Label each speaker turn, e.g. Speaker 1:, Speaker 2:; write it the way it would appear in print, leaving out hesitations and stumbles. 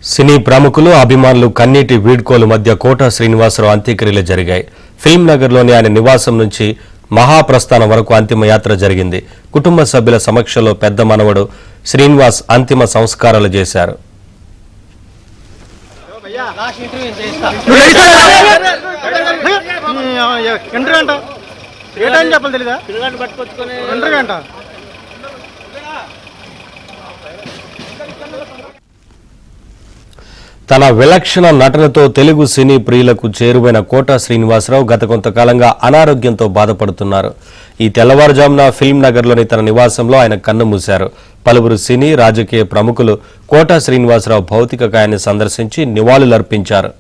Speaker 1: సినీ ప్రముఖులు అభిమానులు కన్నీటి వీడ్కోలు మధ్య కోట శ్రీనివాసరావు అంత్యక్రియలు జరిగాయి. ఫిల్మ్ నగర్లోని ఆయన నివాసం నుంచి మహాప్రస్థానం వరకు అంతిమ యాత్ర జరిగింది. కుటుంబ సభ్యుల సమక్షంలో పెద్ద మనవడు శ్రీనివాస్ అంతిమ సంస్కారాలు చేశారు. తన విలక్షణ నటనతో తెలుగు సినీ ప్రియులకు చేరువైన కోట శ్రీనివాసరావు గత కొంతకాలంగా అనారోగ్యంతో బాధపడుతున్నారు. ఈ తెల్లవారుజామున ఫిల్మ్ నగర్లోని తన నివాసంలో ఆయన కన్నుమూశారు. పలువురు సినీ రాజకీయ ప్రముఖులు కోట శ్రీనివాసరావు భౌతిక కాయాన్ని సందర్శించి నివాళులర్పించారు.